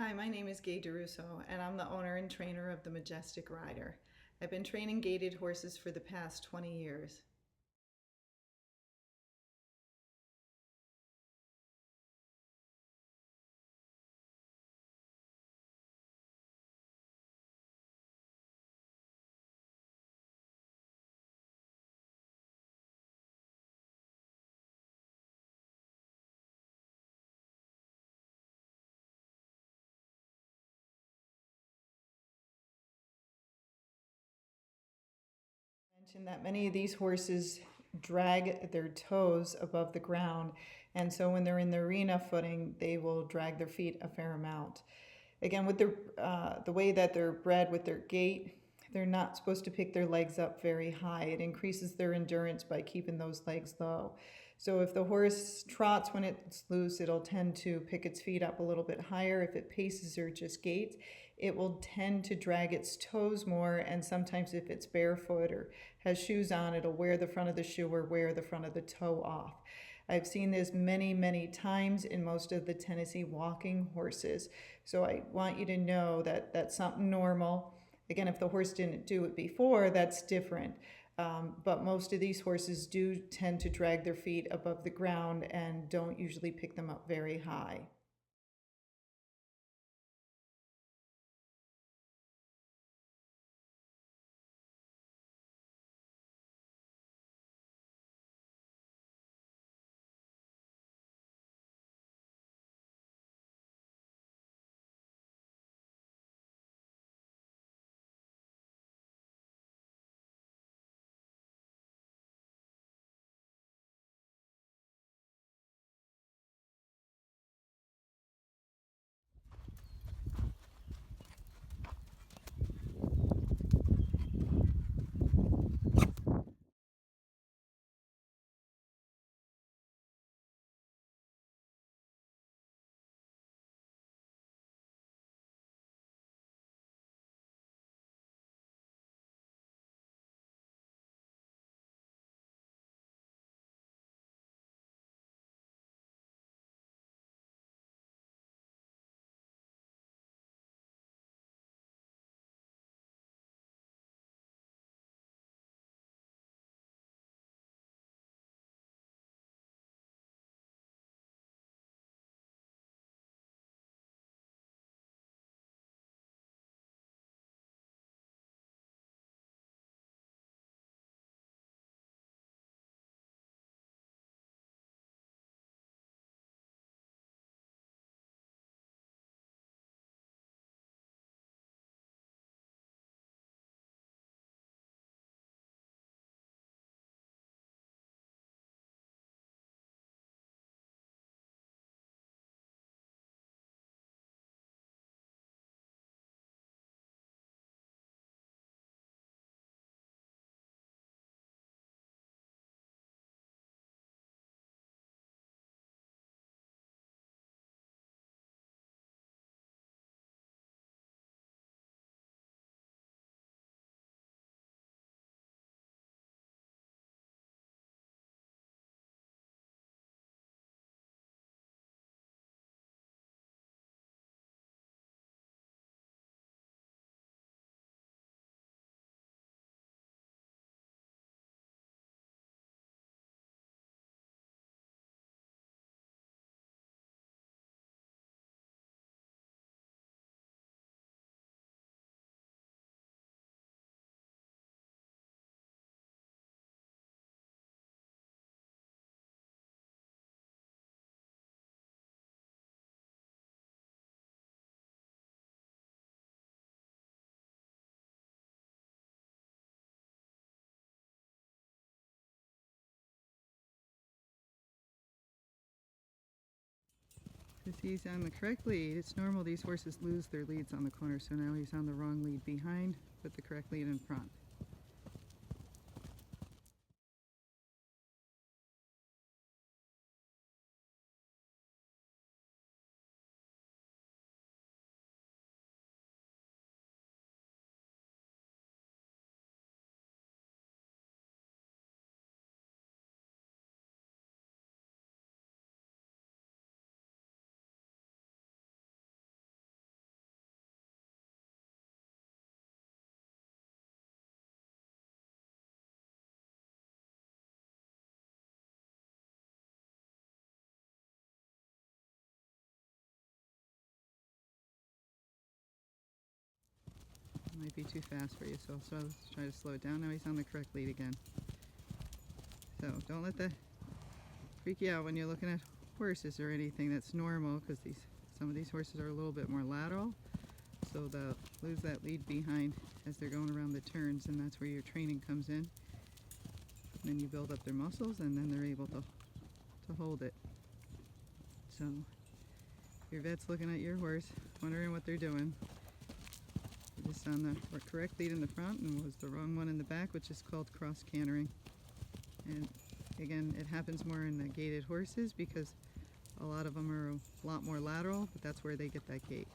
Hi, my name is Gay DeRusso, and I'm the owner and trainer of the Majestic Rider. I've been training gaited horses for the past 20 years. I mentioned that many of these horses drag their toes above the ground, and so when they're in the arena footing, they will drag their feet a fair amount. Again, with the way that they're bred with their gait, they're not supposed to pick their legs up very high. It increases their endurance by keeping those legs low. So if the horse trots when it's loose, it'll tend to pick its feet up a little bit higher. If it paces or just gaits, it will tend to drag its toes more, and sometimes if it's barefoot or has shoes on, it'll wear the front of the shoe or wear the front of the toe off. I've seen this many, many times in most of the Tennessee walking horses. So I want you to know that that's something normal. Again, if the horse didn't do it before, that's different. But most of these horses do tend to drag their feet above the ground and don't usually pick them up very high. Because he's on the correct lead. It's normal these horses lose their leads on the corner, so now he's on the wrong lead behind, but the correct lead in front. Might be too fast for you, so let's try to slow it down. Now he's on the correct lead again. So don't let that freak you out when you're looking at horses or anything. That's normal, because some of these horses are a little bit more lateral, so they'll lose that lead behind as they're going around the turns, and that's where your training comes in. And then you build up their muscles, and then they're able to hold it. So your vet's looking at your horse, wondering what they're doing. You're just on the correct lead in the front and was the wrong one in the back, which is called cross-cantering. And again, it happens more in the gaited horses because a lot of them are a lot more lateral, but that's where they get that gait.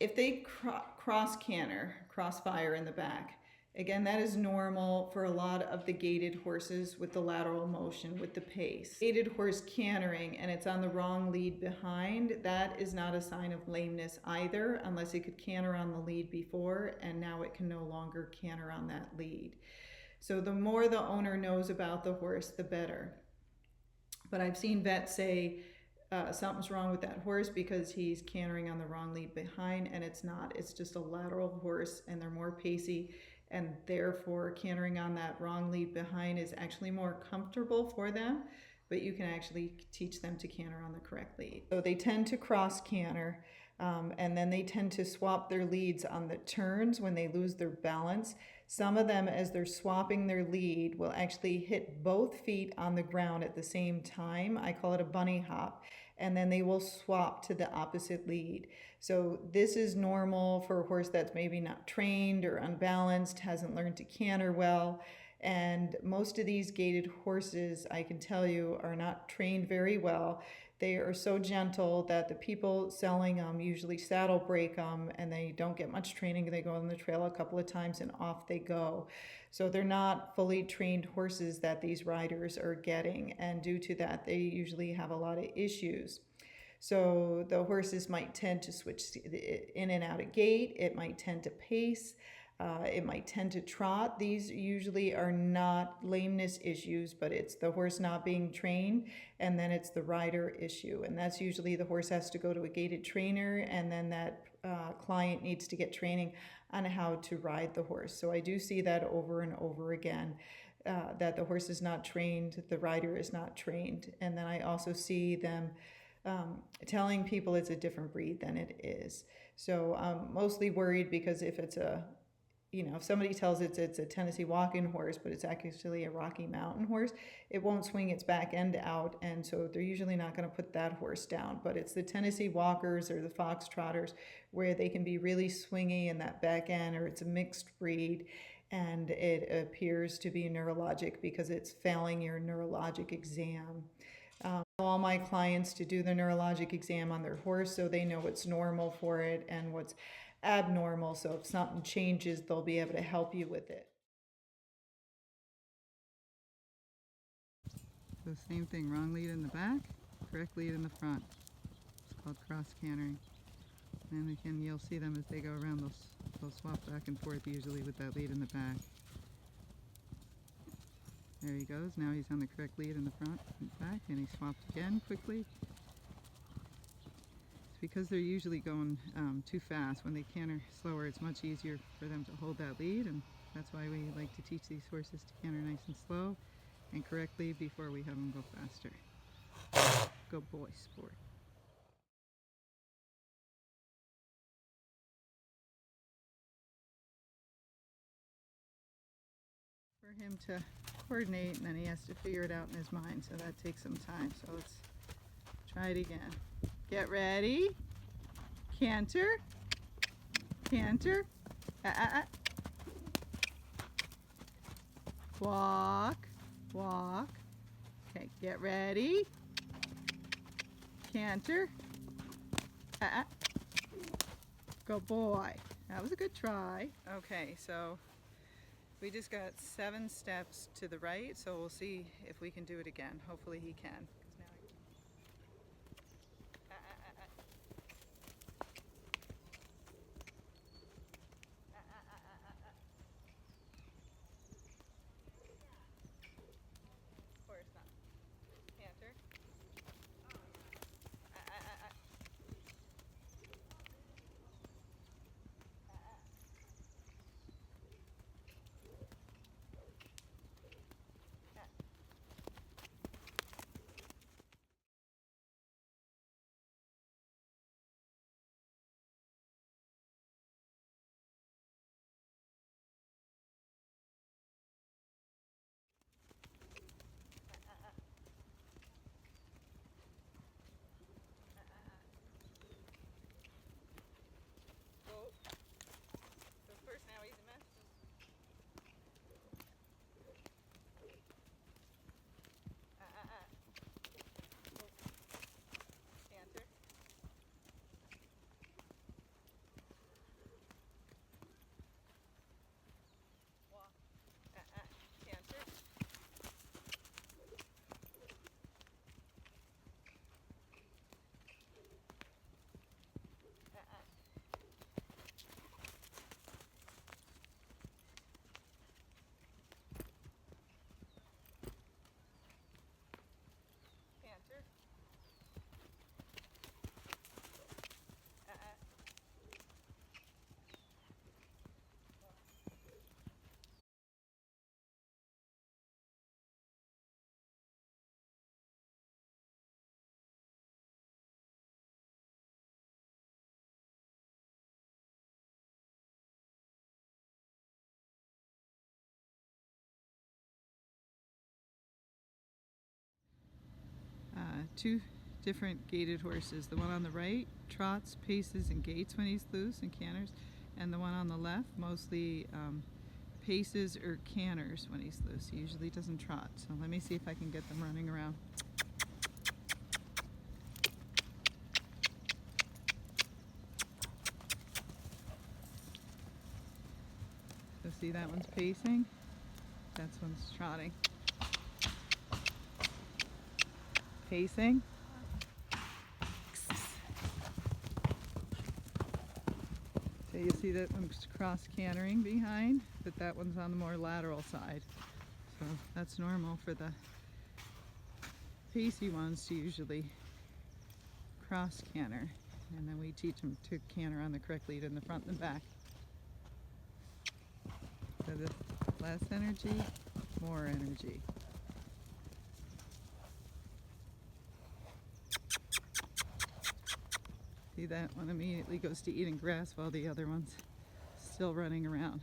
If they cross-canter, crossfire in the back, again, that is normal for a lot of the gaited horses with the lateral motion, with the pace. Gaited horse cantering and it's on the wrong lead behind, that is not a sign of lameness either, unless it could canter on the lead before and now it can no longer canter on that lead. So the more the owner knows about the horse, the better. But I've seen vets say, something's wrong with that horse because he's cantering on the wrong lead behind, and it's not. It's just a lateral horse and they're more pacey, and therefore cantering on that wrong lead behind is actually more comfortable for them, but you can actually teach them to canter on the correct lead. So they tend to cross canter, and then they tend to swap their leads on the turns when they lose their balance. Some of them, as they're swapping their lead, will actually hit both feet on the ground at the same time. I call it a bunny hop. And then they will swap to the opposite lead. So this is normal for a horse that's maybe not trained or unbalanced, hasn't learned to canter well. And most of these gaited horses, I can tell you, are not trained very well. They are so gentle that the people selling them usually saddle break them and they don't get much training. They go on the trail a couple of times and off they go. So they're not fully trained horses that these riders are getting. And due to that, they usually have a lot of issues. So the horses might tend to switch in and out of gait. It might tend to pace. It might tend to trot. These usually are not lameness issues, but it's the horse not being trained, and then it's the rider issue. And that's usually the horse has to go to a gaited trainer, and then that client needs to get training on how to ride the horse. So I do see that over and over again, that the horse is not trained, the rider is not trained. And then I also see them telling people it's a different breed than it is. So I'm mostly worried because if it's if somebody tells it's a Tennessee walking horse, but it's actually a Rocky Mountain horse, it won't swing its back end out, and so they're usually not going to put that horse down. But it's the Tennessee Walkers or the Foxtrotters where they can be really swingy in that back end, or it's a mixed breed, and it appears to be neurologic because it's failing your neurologic exam. All my clients to do the neurologic exam on their horse so they know what's normal for it and what's abnormal, so if something changes they'll be able to help you with it. So same thing, wrong lead in the back, correct lead in the front. It's called cross-cantering. And again, you'll see them as they go around, they'll swap back and forth usually with that lead in the back. There he goes, now he's on the correct lead in the front and back, and he swapped again quickly. because they're usually going too fast. When they canter slower, it's much easier for them to hold that lead, and that's why we like to teach these horses to canter nice and slow and correctly before we have them go faster. Go boy, sport. For him to coordinate, and then he has to figure it out in his mind, so that takes some time. So let's try it again. Get ready. Canter. Canter. Walk. Walk. Okay, get ready. Canter. Go boy. That was a good try. Okay, so we just got 7 steps to the right, so we'll see if we can do it again. Hopefully he can. Of course not. Canter. Two different gaited horses. The one on the right trots, paces, and gaits when he's loose and canters, and the one on the left mostly paces or canters when he's loose. He usually doesn't trot. So let me see if I can get them running around. So see, that one's pacing, that one's trotting. Pacing. So you see that one's cross-cantering behind, but that one's on the more lateral side. So that's normal for the pacey ones to usually cross-canter. And then we teach them to canter on the correct lead in the front and the back. So the less energy, more energy. See, that one immediately goes to eating grass while the other one's still running around.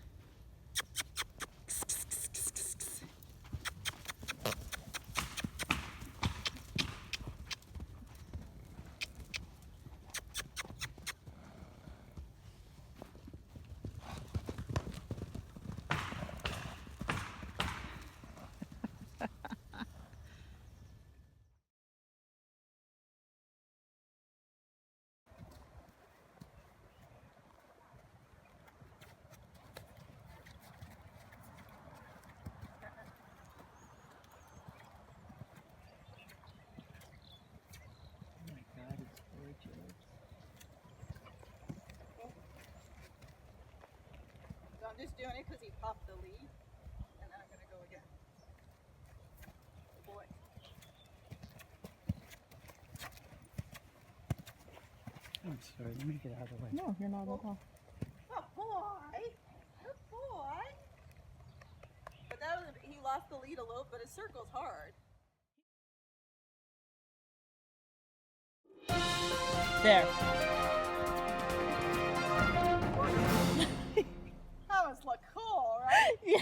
I'm just doing it because he popped the lead, and then I'm going to go again. Good boy. sorry. Let me get out of the way. No, you're not at all. Oh boy, good boy. But that was, he lost the lead a little, but his circle's hard. There. That must look cool, right? Yeah.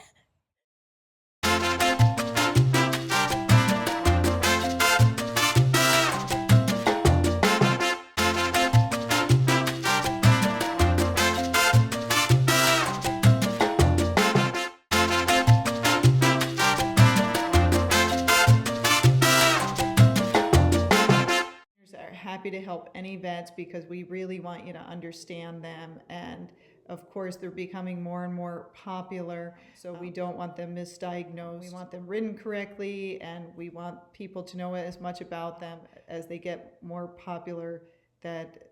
Are happy to help any vets because we really want you to understand them, and of course they're becoming more and more popular, so we don't want them misdiagnosed. We want them ridden correctly, and we want people to know as much about them as they get more popular, that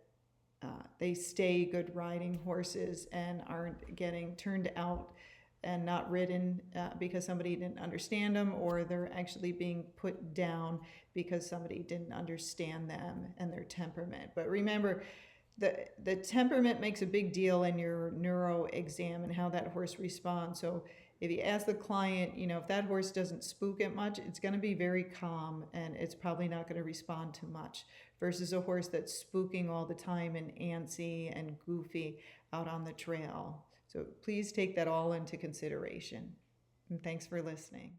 they stay good riding horses and aren't getting turned out and not ridden because somebody didn't understand them, or they're actually being put down because somebody didn't understand them and their temperament. But remember, the temperament makes a big deal in your neuro exam and how that horse responds. So if you ask the client, you know, if that horse doesn't spook it much, it's going to be very calm and it's probably not going to respond to much, versus a horse that's spooking all the time and antsy and goofy out on the trail. So please take that all into consideration. And thanks for listening.